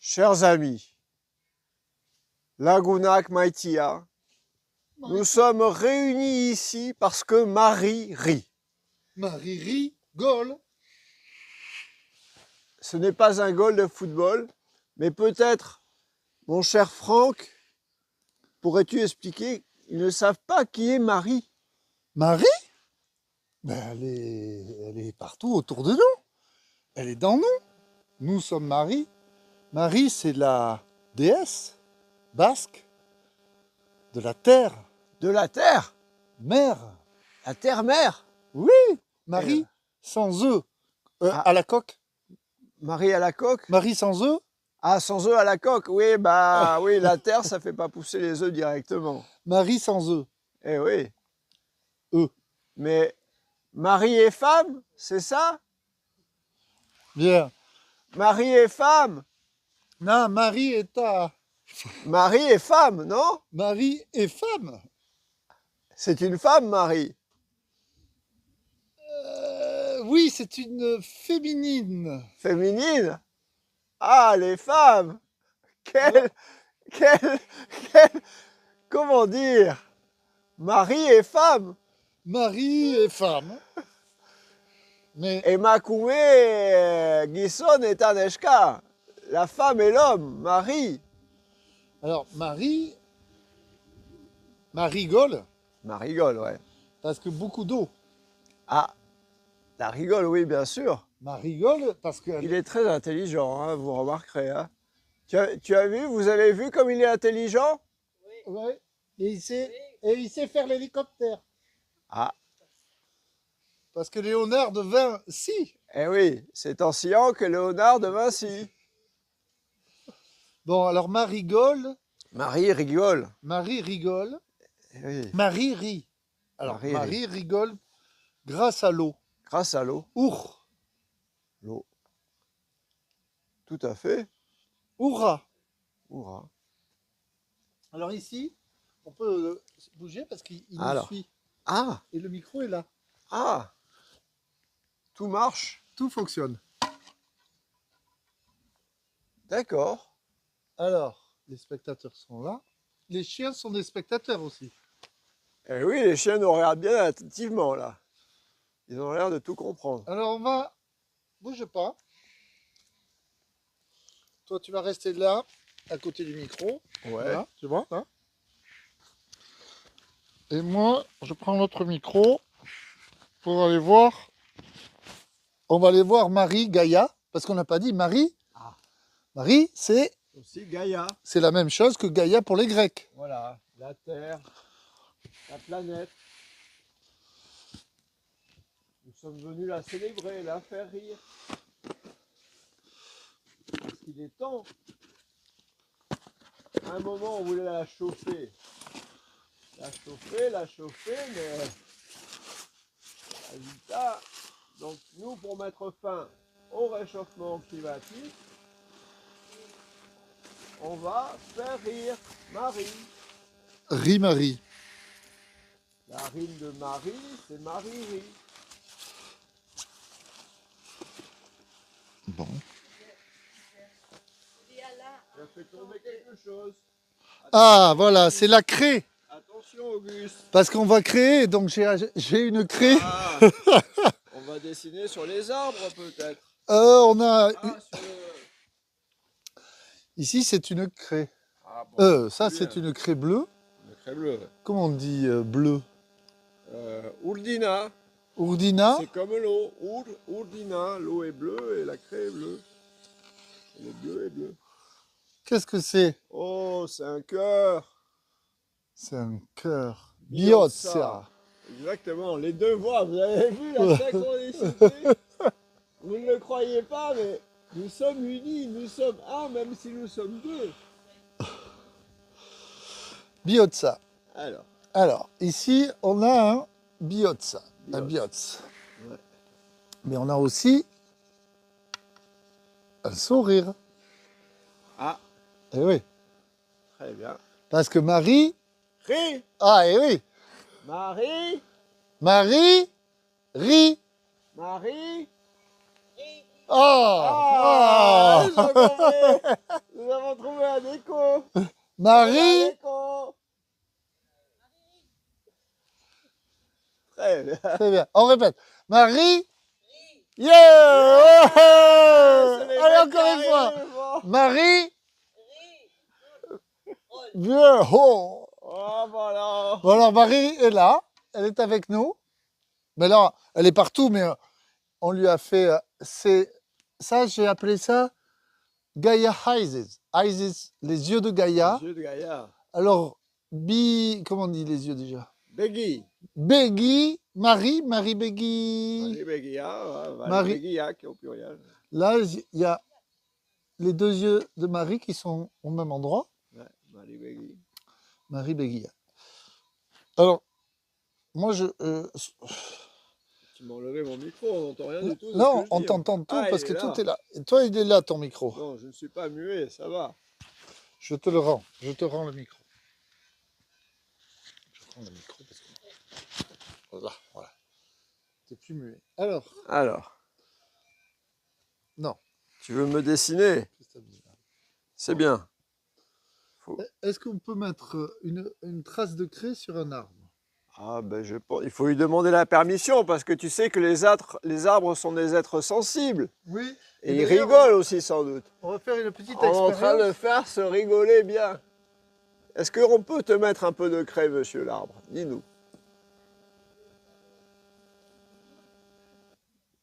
Chers amis, Lagunak Maitia, nous sommes réunis ici parce que Marie rit. Marie rigole. Ce n'est pas un goal de football, mais peut-être, mon cher Franck, pourrais-tu expliquer, ils ne savent pas qui est Marie. Marie? Ben, elle est partout autour de nous. Elle est dans nous. Nous sommes Marie. Marie, c'est la déesse basque de la terre. De la terre, Mère. la terre-mère. Oui, Marie sans œufs. Ah. À la coque. Marie à la coque. Marie sans œufs. Ah, sans œufs à la coque, oui, bah oui, la terre, ça fait pas pousser les œufs directement. Marie sans œufs. Eh oui. Eux. Mais Marie est femme, c'est ça? Bien. Marie est femme. Non, Marie est à... Marie est femme, non? Marie est femme. C'est une femme, Marie. Oui, c'est une féminine. Féminine? Ah, les femmes! Quelle... Comment dire? Marie est femme. Marie est femme. Mais Et Makoumé Gisson est Aneshka. La femme et l'homme, Marie. alors, Marie rigole Rigole, ouais. parce que beaucoup d'eau. Ah, la rigole, oui, bien sûr. Rigole parce que... Il est très intelligent, hein, vous remarquerez. Hein. Tu as vu, vous avez vu comme il est intelligent? Oui. Et il sait faire l'hélicoptère. Ah, Parce que Léonard de Vinci. eh oui, c'est en sciant que Léonard de Vinci. Bon, alors Marie rigole. Marie rigole. Marie rigole. Eh oui, Marie rit. Alors, Marie rigole grâce à l'eau. grâce à l'eau. Our. L'eau. Tout à fait. Hurrah. Hurrah. Alors ici, on peut bouger parce qu'il nous Alors. suit. Ah, Et le micro est là. ah, tout marche. Tout fonctionne. D'accord. Alors, les spectateurs sont là. Les chiens sont des spectateurs aussi. Eh oui, les chiens nous regardent bien attentivement, là. Ils ont l'air de tout comprendre. Alors on va... Bouge pas. Toi, tu vas rester là, à côté du micro. Ouais. Voilà, tu vois, là. Et moi, je prends l'autre micro pour aller voir. On va aller voir Marie Gaïa, parce qu'on n'a pas dit Marie. Ah. Marie, c'est Aussi Gaïa. la même chose que Gaïa pour les Grecs. Voilà, la Terre, la planète. Nous sommes venus la célébrer, la faire rire. Parce qu'il est temps. À un moment, on voulait la chauffer. La chauffer, mais... Résultat, donc nous, pour mettre fin au réchauffement climatique, on va faire rire Marie. Rie Marie. La rime de Marie, c'est Marie rit. Bon. Tu as fait tomber quelque chose. Ah, voilà, c'est la craie. Attention, Auguste. Parce qu'on va créer, donc j'ai une craie. Ah, on va dessiner sur les arbres, peut-être. On a... Ah, sur le... Ici, c'est une craie. Ah, bon, Ça, c'est une craie bleue. Une craie bleue. Comment on dit bleu? Ourdina. Ourdina. C'est comme l'eau. Ourdina. L'eau est bleue et la craie est bleue. Elle est bleue et bleue. Qu'est-ce que c'est? Oh, c'est un cœur. C'est un cœur. Biotsa. Biotsa. Exactement, les deux voix, vous avez vu la synchronicité? Vous ne le croyez pas, mais nous sommes unis, nous sommes un, même si nous sommes deux. Biotsa. Alors, ici, on a un biotsa. Un biots. Ouais. Mais on a aussi un sourire. Ah, Eh oui. très bien. Parce que Marie... Ri, Ah, eh oui. Marie, Marie rit. Marie. Oh, Ah, oh. je Nous avons trouvé un écho. Marie, Un écho. Très bien. très bien. On répète. Marie, yeah! C'est les Allez, mecs encore qui une fois. arrivent, bon. Marie, bien. Oh. Oh, voilà. Bon, alors, Marie est là. Elle est avec nous. Mais là, elle est partout, mais on lui a fait. Ça, j'ai appelé ça Gaia Eyes. Eyes, les yeux de Gaia. Monsieur de Gaillard. Alors, comment on dit les yeux déjà? Beggy. Beggy, Marie Beggy. Marie Béguillard. Marie. Béguillac au pluriel. Là, il y a les deux yeux de Marie qui sont au même endroit. Ouais, Marie Beggy. Marie Beggy. Alors, moi, Tu m'as enlevé mon micro, on n'entend rien du tout. de ce non, que je on dis. t'entend tout Ah, parce il que est tout là. est là. Et toi, il est là, ton micro. Non, je ne suis pas muet, ça va. Je te le rends. Je te rends le micro. Je prends le micro parce que... Là, voilà. T'es plus muet. Alors, Non. tu veux me dessiner? C'est bien. Est-ce qu'on peut mettre une trace de craie sur un arbre? Ah ben je pense, il faut lui demander la permission parce que tu sais que les arbres sont des êtres sensibles. Oui. Et ils d'ailleurs, rigolent aussi sans doute. On va faire une petite On est en train de expérience. faire se rigoler bien. Est-ce qu'on peut te mettre un peu de craie, monsieur l'arbre? Dis-nous.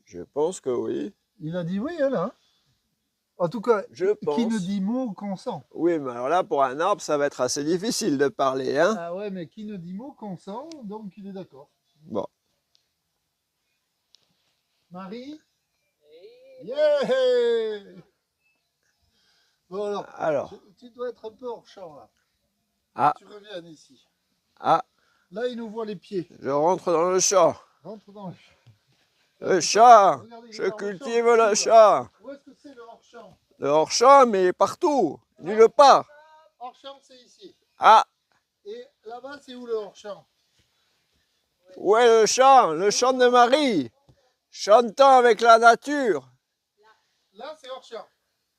Je pense que oui. Il a dit oui, elle, hein. En tout cas, Je pense. qui ne dit mot consent. Oui, mais alors là, pour un arbre, ça va être assez difficile de parler, hein? Ah ouais, mais qui ne dit mot consent, donc il est d'accord. Bon. Marie? Yeah! Bon Alors. tu dois être un peu hors champ là. Ah. Tu reviens ici. Ah, Là, il nous voit les pieds. je rentre dans le champ. Rentre dans le champ. Le chat! Regardez, il est Je dans le cultive champ, le ici, là. chat. Où est-ce que c'est le hors champ? Le hors-champ, mais partout. Nulle part. Hors champ, c'est ici. Ah, Et là-bas, c'est où le hors champ? où est le chant? Le chant de Marie. Chantant avec la nature. Là, c'est hors champ.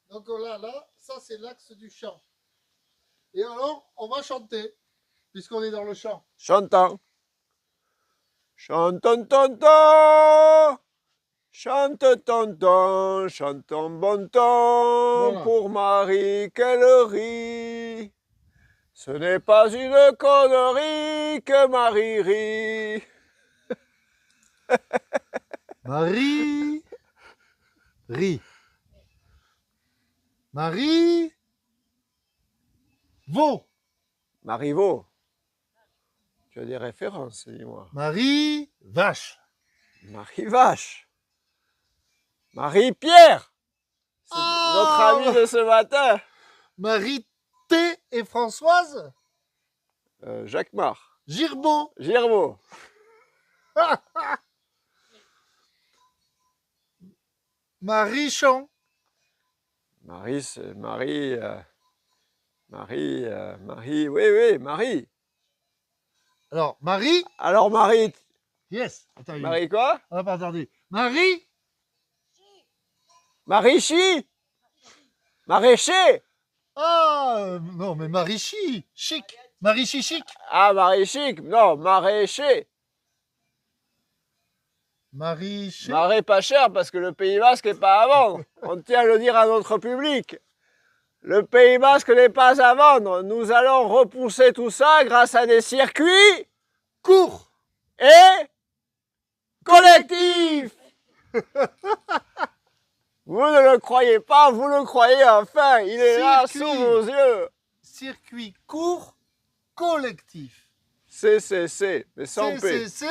Donc là, ça, c'est l'axe du champ. Et alors, on va chanter, puisqu'on est dans le champ. Chantant. Chantons, tonton. Chante, tonton. Chantons, bon temps. Voilà. Pour Marie qu'elle rit. Ce n'est pas une connerie que Marie rit. Marie rit. Marie vaut. Marivaux. Tu as des références, dis-moi. Marie vache. Marie Vache. Marie Pierre. C'est Oh notre amie de ce matin. Marie T et Françoise Jacques Mar. Girbeau. Girbeau. Marie Champ. Marie, c'est Marie. Marie. Oui, Marie. Alors, Marie. Alors, Marie. Yes. Attends, Marie quoi? on n'a pas entendu. Marie. Marie-Chi. Maraîcher. Ah, non, mais Marie Chi. Chic. Marie Chi chic. Ah, Marie-Chic. Non, maraîcher. Marie Chi. Marais pas cher parce que le Pays Basque n'est pas à vendre. On tient à le dire à notre public. Le Pays Basque n'est pas à vendre. Nous allons repousser tout ça grâce à des circuits Court. et collectifs. Vous ne le croyez pas, vous le croyez enfin. Il est là Circuit. sous vos yeux. Circuit court collectif. CCC, mais sans P. CCC.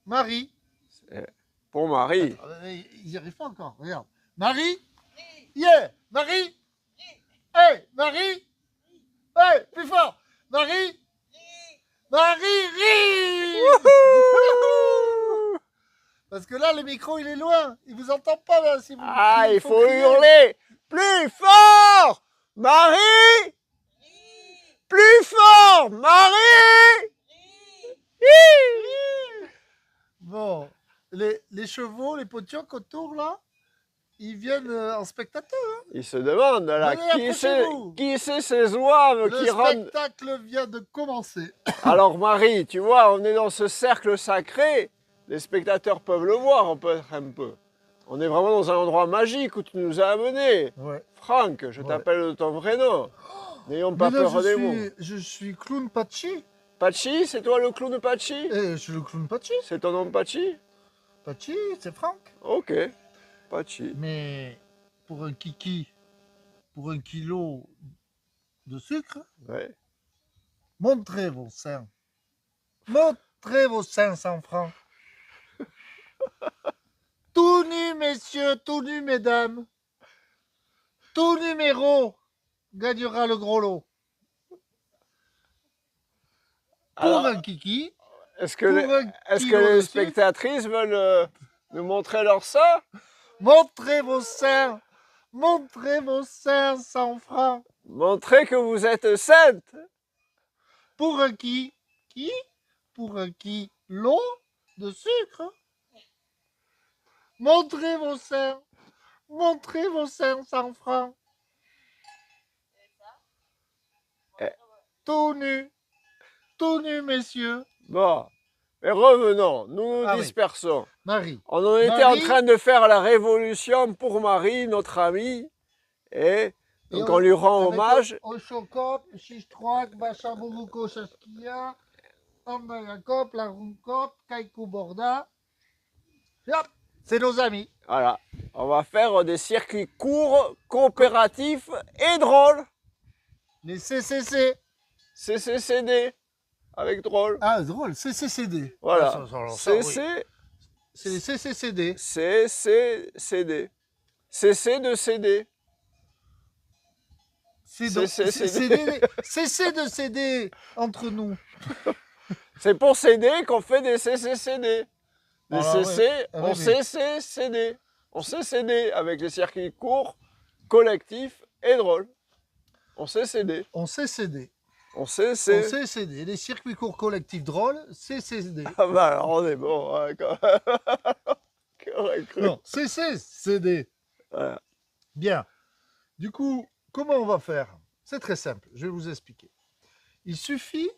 Marie. Pour Marie. Ils n'y arrivent pas encore. Regarde. Marie. Yeah. Marie. Hey, Marie. Hey, plus fort. Marie. Marie rit. Parce que là, le micro, il est loin. Il vous entend pas là. Si vous Ah, criez, il faut crier. hurler plus fort. Marie. Plus fort, Marie. Bon, les chevaux, les potiocs autour là, ils viennent en spectateur. Hein. Ils se demandent, là, Venez, qui c'est ces zouaves Le qui rendent... spectacle vient de commencer. Alors Marie, tu vois, on est dans ce cercle sacré, les spectateurs peuvent le voir, on peut être un peu. On est vraiment dans un endroit magique où tu nous as amenés. Ouais. Franck, je t'appelle de ton vrai nom. N'ayons pas Mais là, peur des mots. je suis clown Pachi. Pachi, c'est toi le clown Pachi? Je suis le clown Pachi. C'est ton nom Pachi? Pachi, c'est Franck. Ok, Pachi. Mais pour un kiki, pour 1 kilo de sucre, Ouais. montrez vos seins. Montrez vos 500 francs. Tout nu, messieurs, tout nu, mesdames. Tout numéro gagnera le gros lot. Pour Alors, un kiki, est-ce que, pour un est-ce que kilo de les sucre, spectatrices veulent nous montrer leur sein? montrez vos seins. Montrez vos 500 francs. Montrez que vous êtes sainte. Pour un pour 1 kilo de sucre. Montrez vos seins. Montrez vos 500 francs. Eh. Tout nu, messieurs. Bon, mais revenons, nous nous Ah oui. dispersons. Marie. On en était en train de faire la révolution pour Marie, notre amie, et donc on lui rend hommage. Oshokop, Shishtroak, Bachaburuko, Shaskia, Andayakop, Larunkop, Kaiku Borda. Hop, c'est nos amis. Voilà, on va faire des circuits courts, coopératifs et drôles. Les CCC. CCCD, avec drôle. Ah, drôle, CCCD. Voilà, Ah, CC, c'est les CCCD. CCCD. CC de CD. Cessez de céder entre nous. C'est pour CD qu'on fait des CCCD. Des CC, ouais. on CCCD. On CCD avec les circuits courts, collectifs et drôles. On CCD. On CCD. On CC. On CCD. Les circuits courts collectifs drôles, CCD. Ah bah alors on est bon. Hein, quand même. Non, CCD. Voilà. Bien. Du coup, comment on va faire? C'est très simple, je vais vous expliquer. Il suffit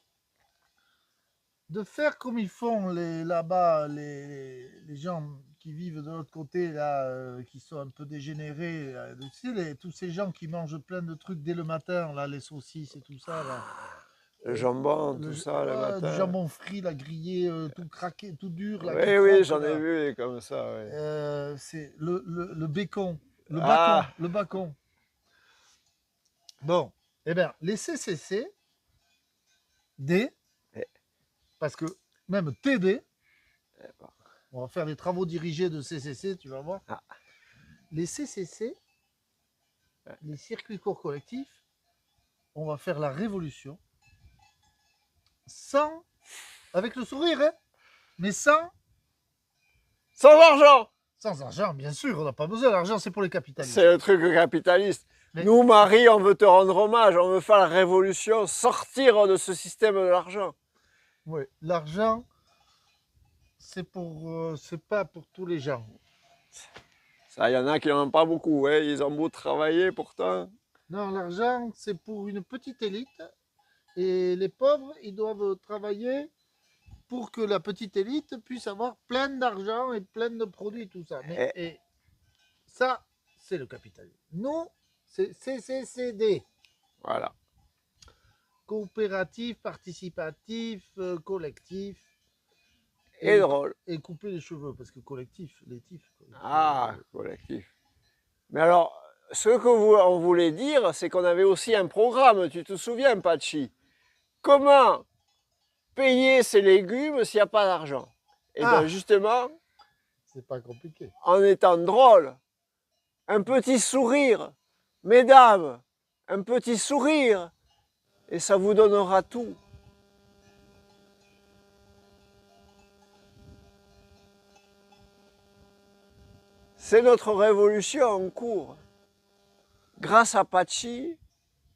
de faire comme ils font là-bas, les gens qui vivent de l'autre côté, là, qui sont un peu dégénérés. Tu sais, tous ces gens qui mangent plein de trucs dès le matin, là, les saucisses et tout ça. Là. Le jambon, tout ça, le matin. Du jambon frit, là, grillé, tout craqué, tout dur. Là, Oui, j'en ai vu comme ça. Oui. C'est le bacon. Le bacon. Bon, eh bien, les CCC, parce que même TD, on va faire des travaux dirigés de CCC, tu vas voir. Ah. Les CCC, les circuits courts collectifs, on va faire la révolution sans, avec le sourire, hein, mais sans argent. Sans argent, bien sûr, on n'a pas besoin d'argent, c'est pour les capitalistes. C'est le truc capitaliste. Mais... Nous, Marie, on veut te rendre hommage, on veut faire la révolution, sortir de ce système de l'argent. Oui, l'argent, c'est pas pour tous les gens. Ça, il y en a qui n'en ont pas beaucoup, hein. Ils ont beau travailler pourtant. Non, l'argent, c'est pour une petite élite. Et les pauvres, ils doivent travailler pour que la petite élite puisse avoir plein d'argent et plein de produits, tout ça. Mais, et ça, c'est le capitalisme. Nous, c'est CCCD. Voilà. Coopératif, participatif, collectif. Et drôle. Et couper les cheveux, parce que collectif, les tifs. Ah, collectif. Mais alors, ce qu'on voulait dire, c'est qu'on avait aussi un programme, tu te souviens, Pachi? Comment payer ses légumes s'il n'y a pas d'argent? Et bien justement, c'est pas compliqué. En étant drôle, un petit sourire, mesdames, un petit sourire, et ça vous donnera tout. C'est notre révolution en cours. Grâce à Pachi,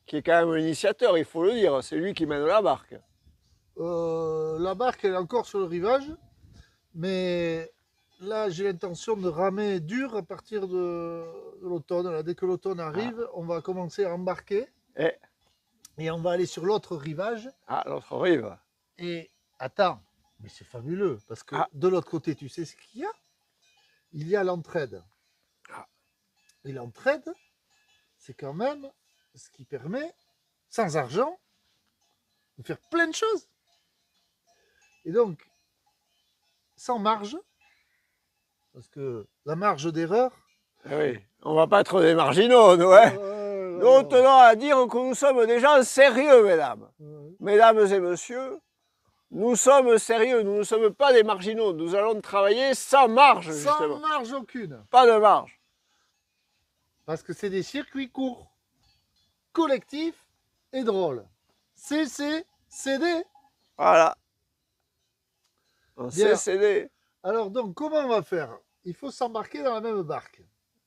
qui est quand même l'initiateur, il faut le dire, c'est lui qui mène la barque. La barque, elle est encore sur le rivage, mais là, j'ai l'intention de ramer dur à partir de l'automne. Là, dès que l'automne arrive, on va commencer à embarquer Et, et on va aller sur l'autre rivage. ah, l'autre rive. Et attends, mais c'est fabuleux parce que Ah. de l'autre côté, tu sais ce qu'il y a? Il y a l'entraide. Ah. Et l'entraide, c'est quand même ce qui permet, sans argent, de faire plein de choses. Et donc, sans marge, parce que la marge d'erreur. Oui, on va pas être des marginaux, nous, hein. Nous tenons à dire que nous sommes des gens sérieux, mesdames. Mesdames et messieurs, nous sommes sérieux, nous ne sommes pas des marginaux. Nous allons travailler sans marge, Sans justement. marge aucune. Pas de marge. Parce que c'est des circuits courts, collectifs et drôles. CCCD. Voilà. Un Bien. CCD. Alors donc, comment on va faire? Il faut s'embarquer dans la même barque,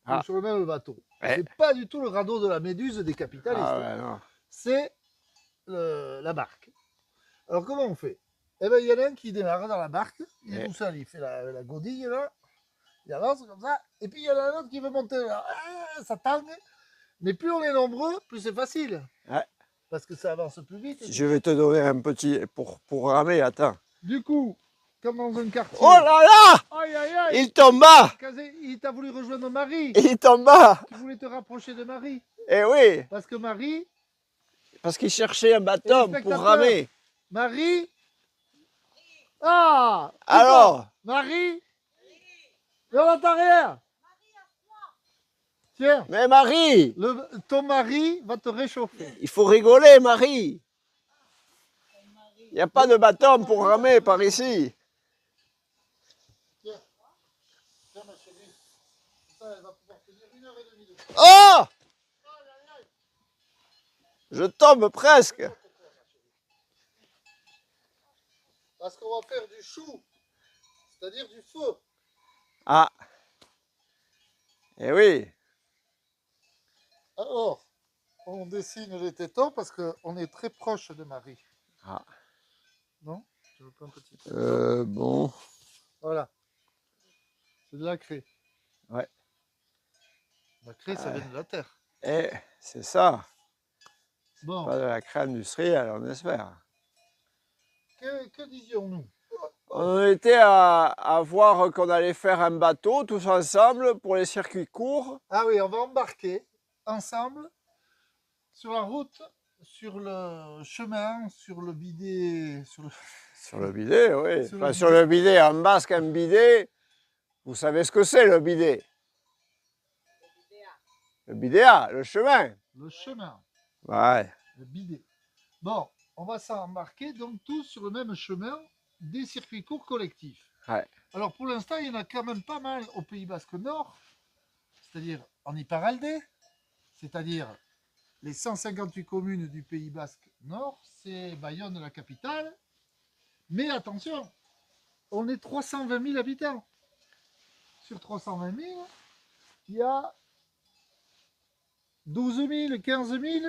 Ah. ou sur le même bateau. Ouais. C'est pas du tout le radeau de la Méduse des capitalistes. Ah ouais, non. C'est la barque. Alors comment on fait? Eh bien, il y en a un qui démarre dans la barque, il est tout seul, il fait la godille là, il avance comme ça, et puis il y en a un autre qui veut monter là. Ah, ça tangue, mais plus on est nombreux, plus c'est facile. Ouais. Parce que ça avance plus vite. Je vais te donner un petit... Pour ramer, attends. Du coup, comme dans un quartier... Oh là là! Aïe aïe aïe! Il tomba! Il t'a voulu rejoindre Marie. Il tomba! Tu voulais te rapprocher de Marie. Eh oui! Parce que Marie... Parce qu'il cherchait un bateau pour ramer. Marie... Ah! Alors? Marie? Mais on n'entend rien! Tiens, Mais Marie! ton mari va te réchauffer. Il faut rigoler, Marie! Il n'y a pas de bateau pour ramer par ici. Tiens, ma chérie. Ça, elle va pouvoir tenir 1h30 de temps. Oh! Je tombe presque. Parce qu'on va faire du chou, c'est-à-dire du feu. Ah. Eh oui. Alors, on dessine les tétons parce qu'on est très proche de Marie. Ah. Non? Je veux pas un petit Bon. Voilà. C'est de la craie. Ouais. La craie, ça vient de la terre. Eh, c'est ça. Bon. Pas de la craie industrielle, on espère. Que disions-nous? On était à voir qu'on allait faire un bateau tous ensemble pour les circuits courts. Ah oui, on va embarquer ensemble sur la route, sur le chemin, sur le bidet. Sur le bidet, oui. Sur Enfin, le sur le bidet, en basque, un bidet. Vous savez ce que c'est le bidet? Le bidéa, le chemin. Le chemin, Ouais. le bidet. Bon, on va s'embarquer donc tous sur le même chemin des circuits courts collectifs. Ouais. Alors pour l'instant, il y en a quand même pas mal au Pays Basque Nord, c'est-à-dire en Iparralde, c'est-à-dire les 158 communes du Pays Basque Nord, c'est Bayonne la capitale. Mais attention, on est 320 000 habitants. Sur 320 000, il y a 12 000, 15 000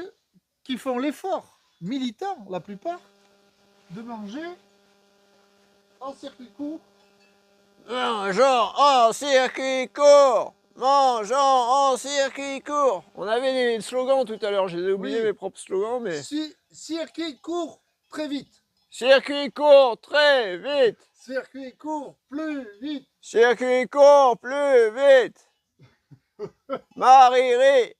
qui font l'effort, militants la plupart, de manger en circuit court. Mangeons en circuit court. Mangeons en circuit court. On avait des slogans tout à l'heure, j'ai oublié mes propres slogans, mais... Circuit court, très vite. Circuit court, très vite. Circuit court, plus vite. Circuit court, plus vite. Marie-ri.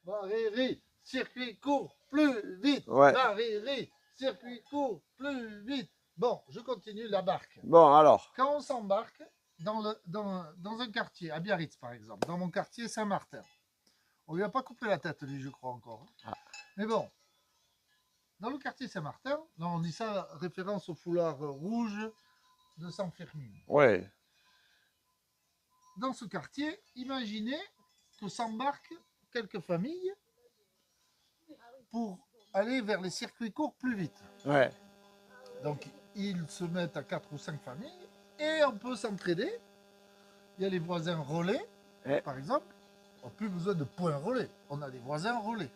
Marie-ri, circuit court, plus vite. Ouais. Marie-ri, circuit court, plus vite. Bon, je continue la barque. Bon, alors. Quand on s'embarque dans un quartier, à Biarritz par exemple, dans mon quartier Saint-Martin, on lui a pas coupé la tête, lui, je crois encore. Ah. Mais bon, dans le quartier Saint-Martin, on dit ça référence au foulard rouge de San Fermin. Ouais. Dans ce quartier, imaginez que s'embarquent quelques familles pour aller vers les circuits courts plus vite. Ouais. Donc, ils se mettent à 4 ou 5 familles et on peut s'entraider. Il y a les voisins relais, par exemple. On n'a plus besoin de points relais. On a des voisins relais.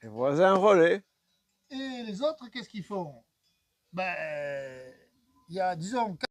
Les voisins relais. Et les autres, qu'est-ce qu'ils font? Ben, il y a, disons,